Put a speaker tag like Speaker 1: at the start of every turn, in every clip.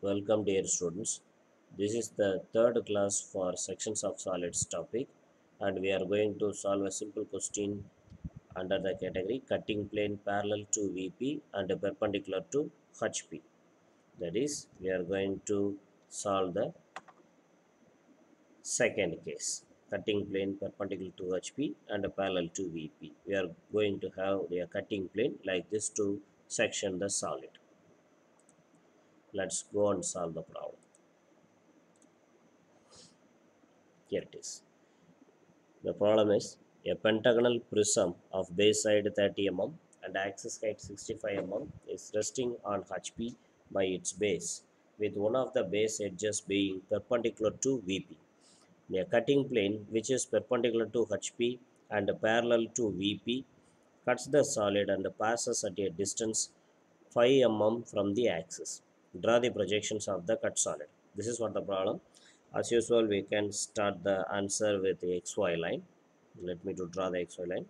Speaker 1: Welcome dear students. This is the third class for sections of solids topic and we are going to solve a simple question under the category cutting plane parallel to VP and perpendicular to HP. That is, we are going to solve the second case cutting plane perpendicular to HP and parallel to VP. We are going to have a cutting plane like this to section the solid. Let's go and solve the problem. Here it is. The problem is a pentagonal prism of base side 30 mm and axis height 65 mm is resting on HP by its base, with one of the base edges being perpendicular to VP. A cutting plane which is perpendicular to HP and parallel to VP cuts the solid and passes at a distance 5 mm from the axis. Draw the projections of the cut solid. This is what the problem. As usual, we can start the answer with the XY line. Let me to draw the XY line.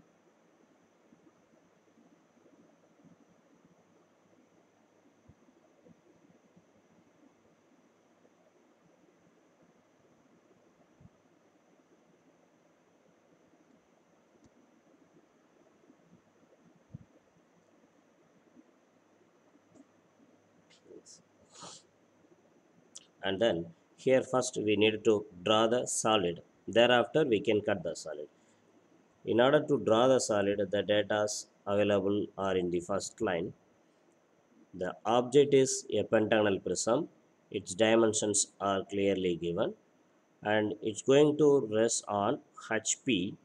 Speaker 1: And then here first we need to draw the solid. Thereafter we can cut the solid. In order to draw the solid, the data available are in the first line. The object is a pentagonal prism. Its dimensions are clearly given and it's going to rest on HP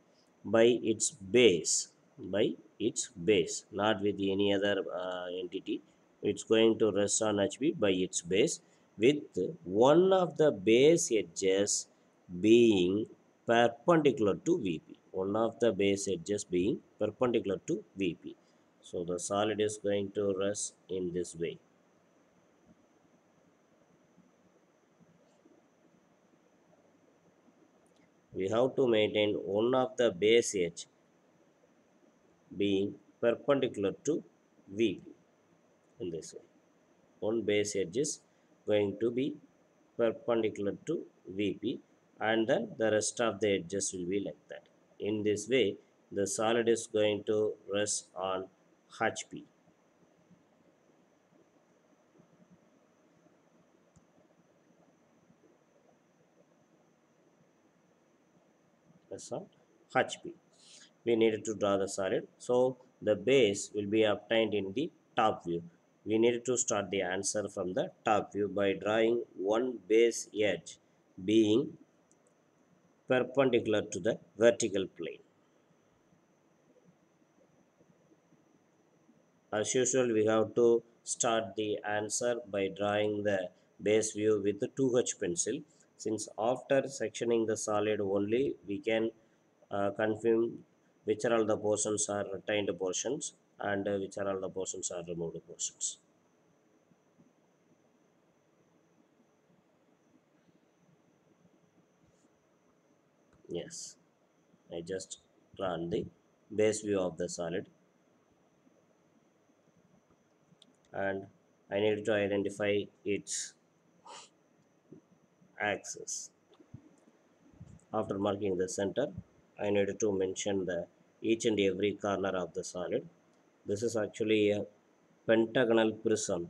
Speaker 1: by its base, not with any other entity. It's going to rest on HP by its base with one of the base edges being perpendicular to VP. One of the base edges being perpendicular to VP. So the solid is going to rest in this way. We have to maintain one of the base edge being perpendicular to VP in this way. One base edge is going to be perpendicular to VP and then the rest of the edges will be like that. In this way, the solid is going to rest on HP. That's on HP. We needed to draw the solid. So the base will be obtained in the top view. We needed to start the answer from the top view by drawing one base edge being perpendicular to the vertical plane. As usual, we have to start the answer by drawing the base view with the 2H pencil. Since after sectioning the solid only, we can confirm which are all the portions are retained portions and which are all the portions are removed portions. Yes, I just drawn the base view of the solid and I need to identify its axis. After marking the center, I need to mention the each and every corner of the solid. This is actually a pentagonal prism,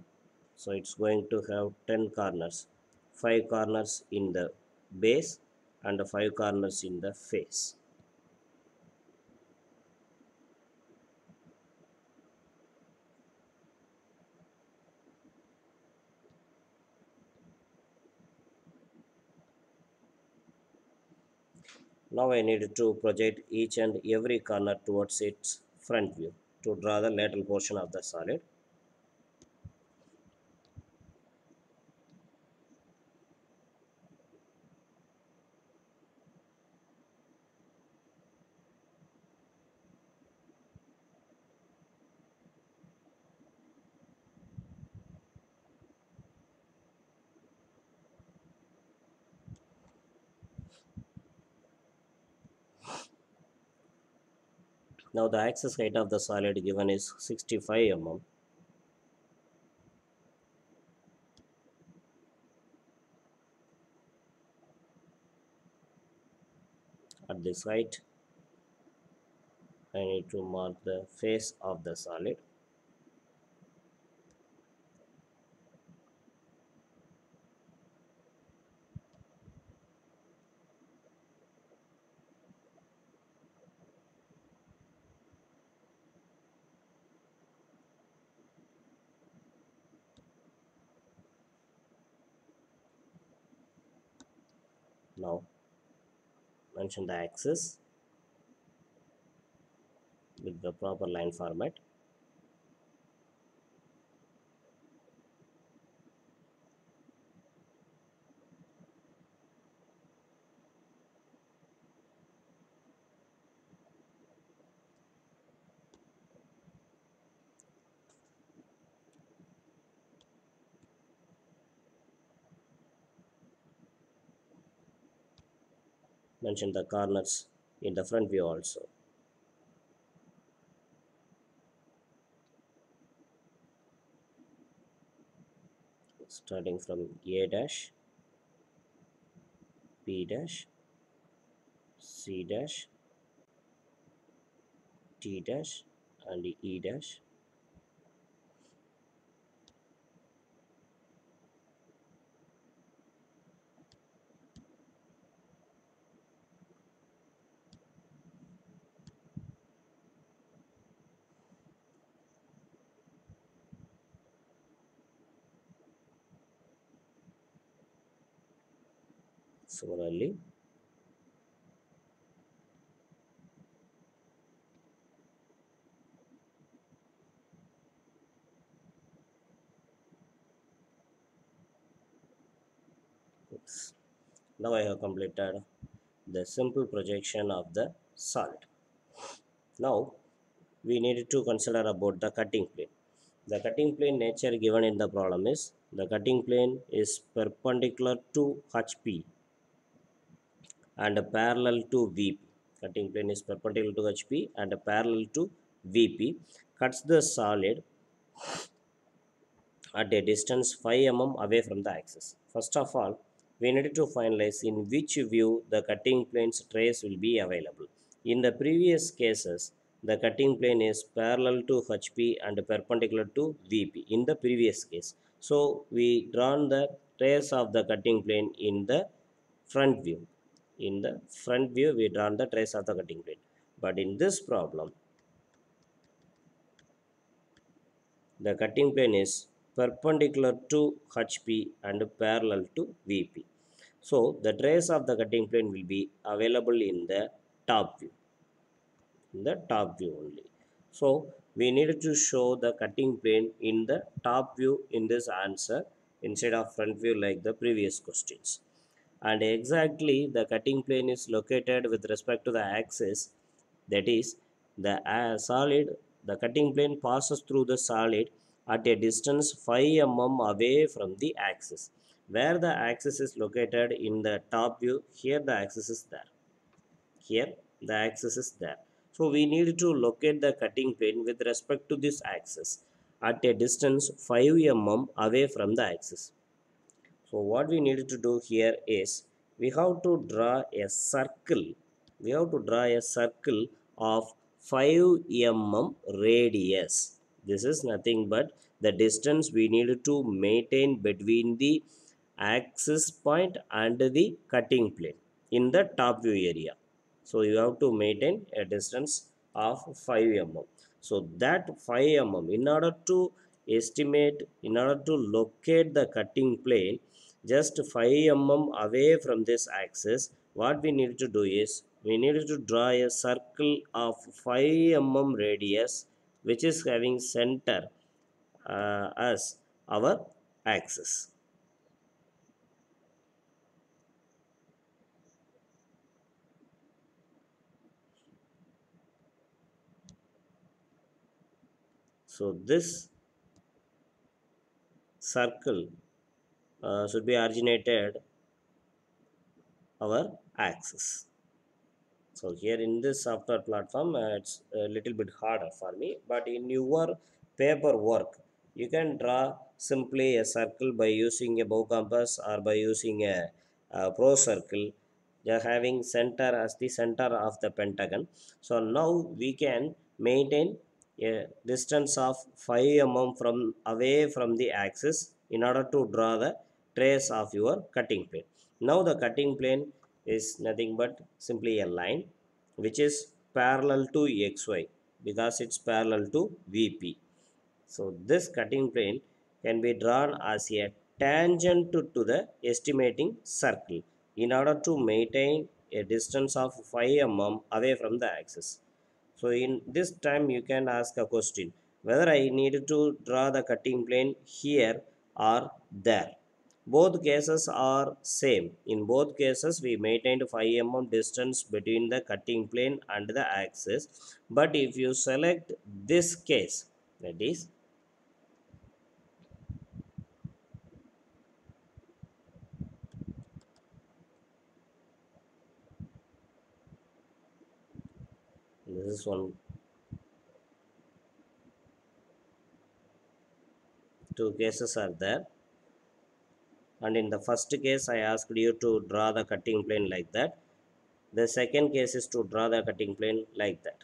Speaker 1: so it's going to have 10 corners, 5 corners in the base and 5 corners in the face. Now I need to project each and every corner towards its front view to draw the lateral portion of the solid. Now the axis height of the solid given is 65 mm. At this height, I need to mark the face of the solid. Now mention the axis with the proper line format. Mention the corners in the front view also. Starting from A dash, B dash, C dash, T dash, and E dash. Similarly, oops. Now I have completed the simple projection of the solid. Now we need to consider about the cutting plane. The cutting plane nature given in the problem is the cutting plane is perpendicular to HP and parallel to VP. Cutting plane is perpendicular to HP and parallel to VP. Cuts the solid at a distance 5 mm away from the axis. First of all, we need to finalize in which view the cutting plane's trace will be available. In the previous cases, the cutting plane is parallel to HP and perpendicular to VP in the previous case. So, we drawn the trace of the cutting plane in the front view. In the front view, we drawn the trace of the cutting plane. But in this problem, the cutting plane is perpendicular to HP and parallel to VP. So the trace of the cutting plane will be available in the top view. In the top view only. So we need to show the cutting plane in the top view in this answer instead of front view like the previous questions. And exactly the cutting plane is located with respect to the axis, that is the solid. The cutting plane passes through the solid at a distance 5 mm away from the axis. Where the axis is located in the top view, here the axis is there. Here the axis is there. So we need to locate the cutting plane with respect to this axis at a distance 5 mm away from the axis. So what we need to do here is we have to draw a circle. We have to draw a circle of 5 mm radius. This is nothing but the distance we need to maintain between the axis point and the cutting plane in the top view area. So you have to maintain a distance of 5 mm. So that 5 mm, in order to locate the cutting plane just 5 mm away from this axis, what we need to do is we need to draw a circle of 5 mm radius which is having center as our axis. So this circle should be originated our axis. So here in this software platform, it's a little bit harder for me, but in your paper work, you can draw simply a circle by using a bow compass or by using a pro circle. they are having center as the center of the pentagon. So now we can maintain a distance of 5 mm from away from the axis in order to draw the trace of your cutting plane. Now the cutting plane is nothing but simply a line which is parallel to xy because it's parallel to VP. So this cutting plane can be drawn as a tangent to the estimating circle in order to maintain a distance of 5 mm away from the axis. So in this time you can ask a question whether I need to draw the cutting plane here or there. Both cases are same. In both cases we maintained 5 mm distance between the cutting plane and the axis. But if you select this case, that is, this is one, two cases are there, and in the first case I asked you to draw the cutting plane like that. The second case is to draw the cutting plane like that.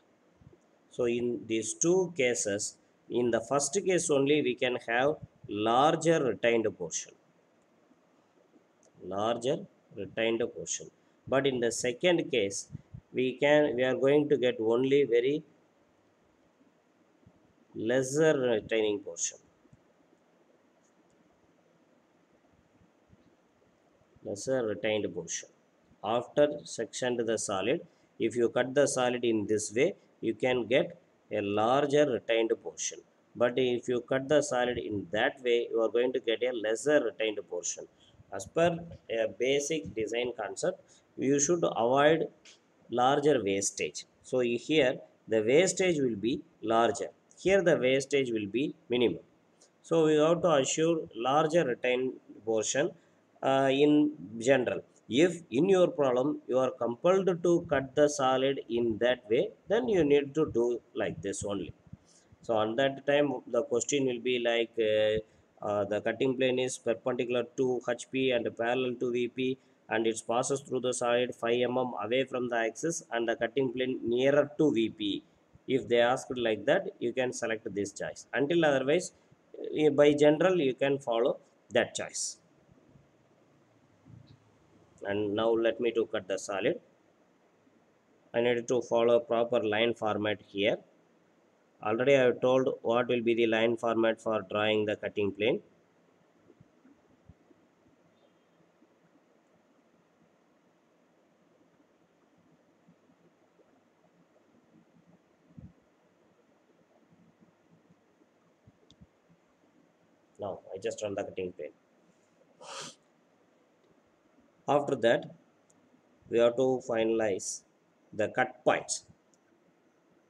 Speaker 1: So in these two cases, in the first case only we can have larger retained portion, larger retained portion. But in the second case, we are going to get only very lesser retaining portion, lesser retained portion. After sectioned the solid, if you cut the solid in this way, you can get a larger retained portion. But if you cut the solid in that way, you are going to get a lesser retained portion. As per a basic design concept, you should avoid larger wastage. So here the wastage will be larger, here the wastage will be minimum. So we have to assure larger retained portion in general. If in your problem you are compelled to cut the solid in that way, then you need to do like this only. So on that time the question will be like the cutting plane is perpendicular to HP and parallel to VP, and it passes through the solid 5 mm away from the axis and the cutting plane nearer to VP. If they ask like that, you can select this choice. Until otherwise, by general you can follow that choice. And now let me to cut the solid. I need to follow proper line format here. Already I have told what will be the line format for drawing the cutting plane. Now I just run the cutting plane. After that, we have to finalize the cut points.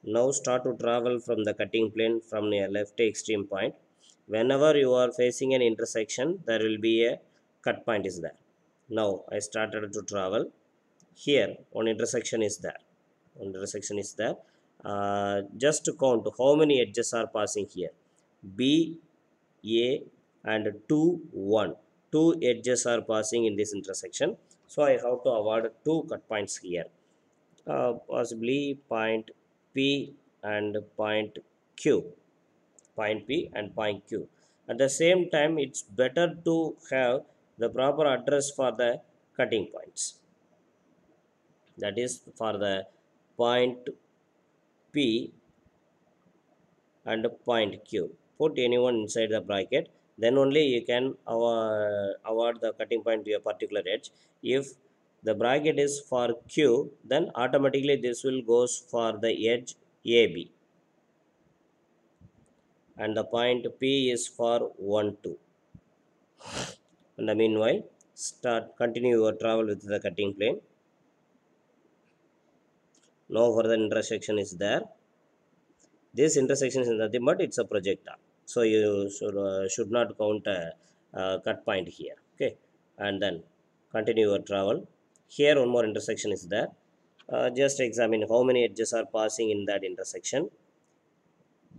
Speaker 1: Now start to travel from the cutting plane from a left extreme point. Whenever you are facing an intersection, there will be a cut point is there. Now I started to travel. Here one intersection is there, one intersection is there. Just to count how many edges are passing here. B, A and 2, 1, two edges are passing in this intersection. So I have to avoid two cut points here, possibly point P and point Q, point P and point Q. At the same time, it's better to have the proper address for the cutting points. That is for the point P and point Q. Put anyone inside the bracket, then only you can award the cutting point to a particular edge. If the bracket is for Q, then automatically this will goes for the edge AB, and the point P is for 1, 2. And the meanwhile, continue your travel with the cutting plane. No further intersection is there. This intersection is nothing but it's a projector, so you should not count a, cut point here. Okay, and then continue your travel. Here one more intersection is there. Just examine how many edges are passing in that intersection.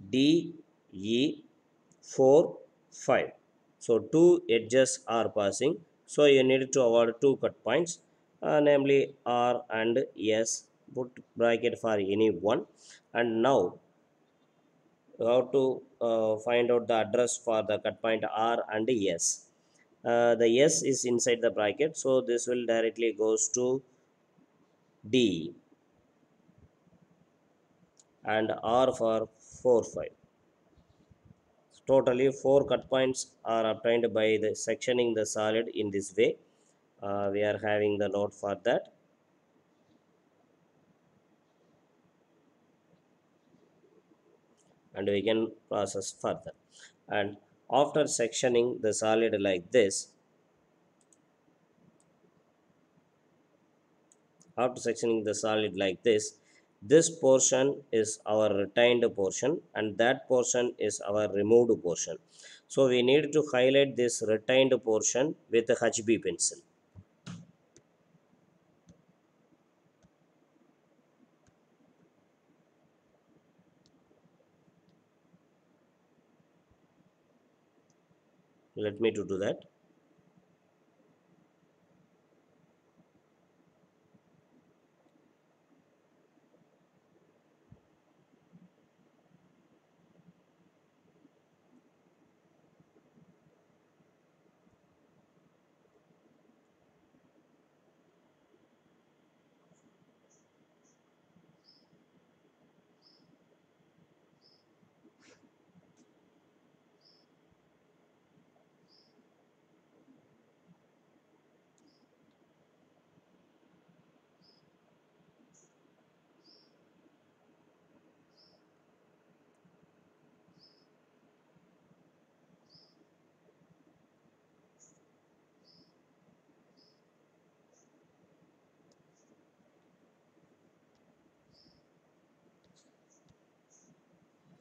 Speaker 1: D, E, 4, 5. So two edges are passing, so you need to award two cut points. namely R and S. Put bracket for any one, and now we have to find out the address for the cut point R and S. The S is inside the bracket, so this will directly goes to D, and R for 4 5. Totally 4 cut points are obtained by the sectioning the solid in this way. We are having the note for that, and we can process further. And after sectioning the solid like this, after sectioning the solid like this portion is our retained portion and that portion is our removed portion. So we need to highlight this retained portion with a HB pencil. Let me to do that.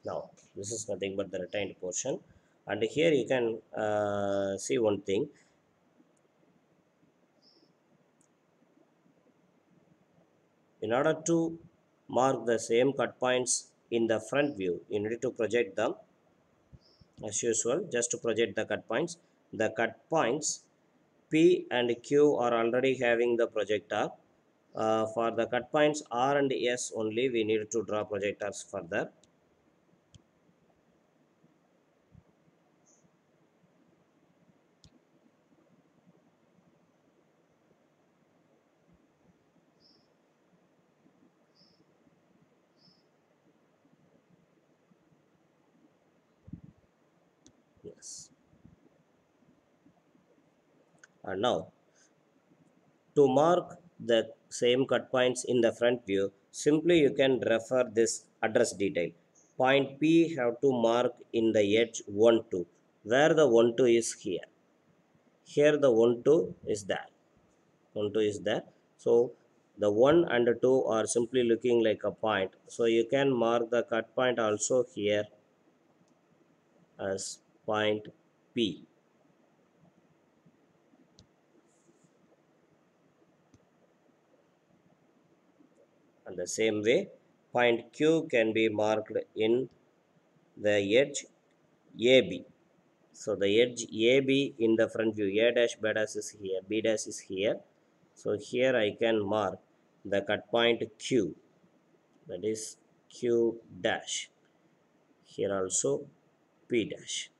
Speaker 1: Now this is nothing but the retained portion, and here you can see one thing. In order to mark the same cut points in the front view, you need to project them as usual. Just to project the cut points, the cut points P and Q are already having the projector. For the cut points R and S only, we need to draw projectors further. Yes. And now to mark the same cut points in the front view, simply you can refer this address detail. Point P have to mark in the edge 1 2, where the 1 2 is here. Here the 1 2 is there. 1 2 is there. So the 1 and 2 are simply looking like a point. So you can mark the cut point also here as point P. And the same way, point Q can be marked in the edge AB. So the edge AB in the front view, A dash B dash is here, B dash is here. So here I can mark the cut point Q, that is Q dash. Here also P dash.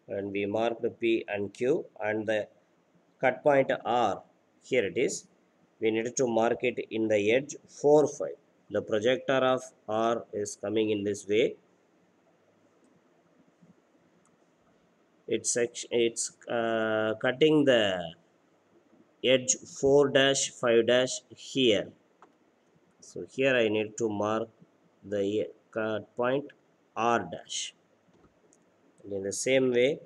Speaker 1: And we mark the P and Q, and the cut point R, here it is. We need to mark it in the edge 4 5. The projector of R is coming in this way. It's cutting the edge 4 dash 5 dash here. So here I need to mark the cut point R dash. And in the same way,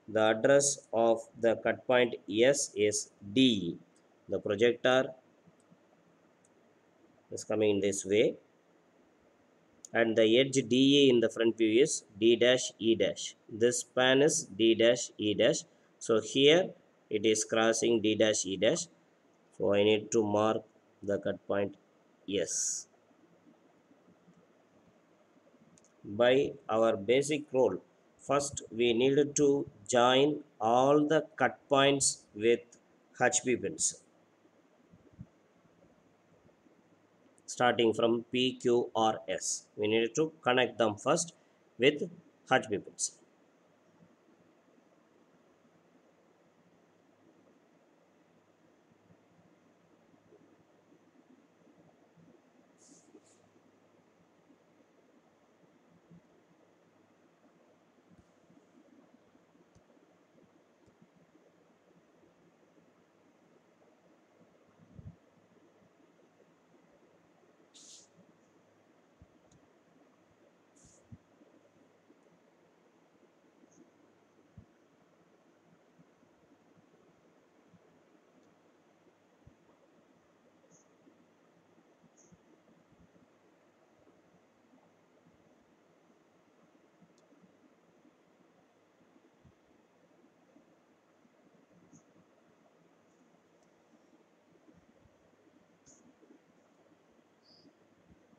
Speaker 1: the address of the cut point S is D. The projector is coming in this way, and the edge DE in the front view is D dash E dash. This span is D dash E dash. So here it is crossing D dash E dash. So I need to mark the cut point S. By our basic rule, first we needed to join all the cut points with HB pencil starting from P, Q or S. We need to connect them first with HB pencil.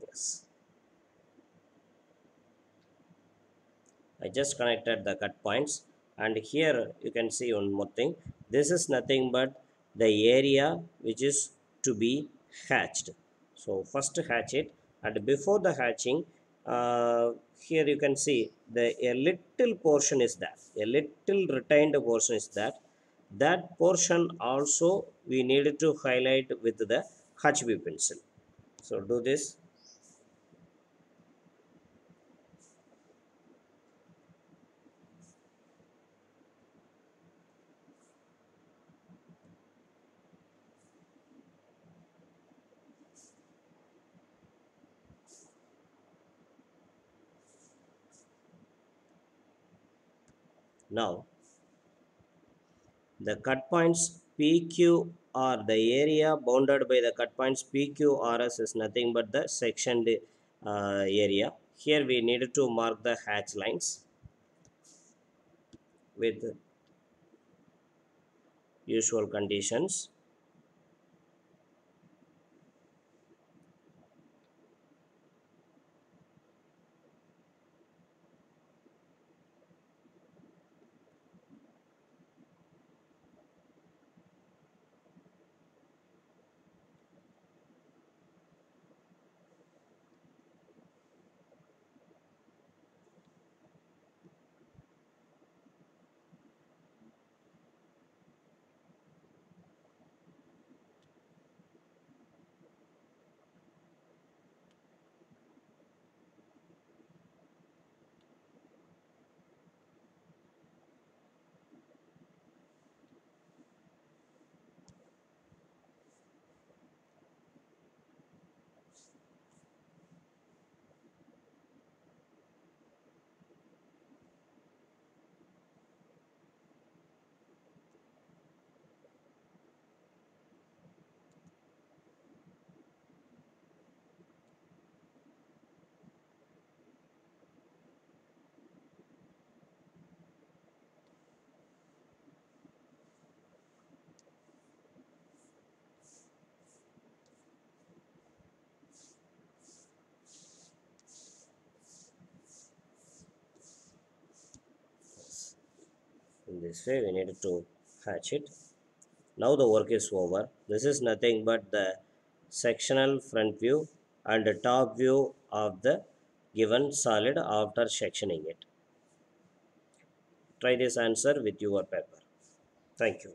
Speaker 1: Yes. I just connected the cut points, and here you can see one more thing. This is nothing but the area which is to be hatched. So first hatch it, and before the hatching, here you can see the a little portion is that, a little retained portion is that. That portion also we needed to highlight with the HB pencil. So do this. Now the cut points PQ or the area bounded by the cut points PQRS is nothing but the sectioned area. Here we needed to mark the hatch lines with usual conditions. In this way we needed to hatch it. Now the work is over. This is nothing but the sectional front view and the top view of the given solid after sectioning it. Try this answer with your paper. Thank you.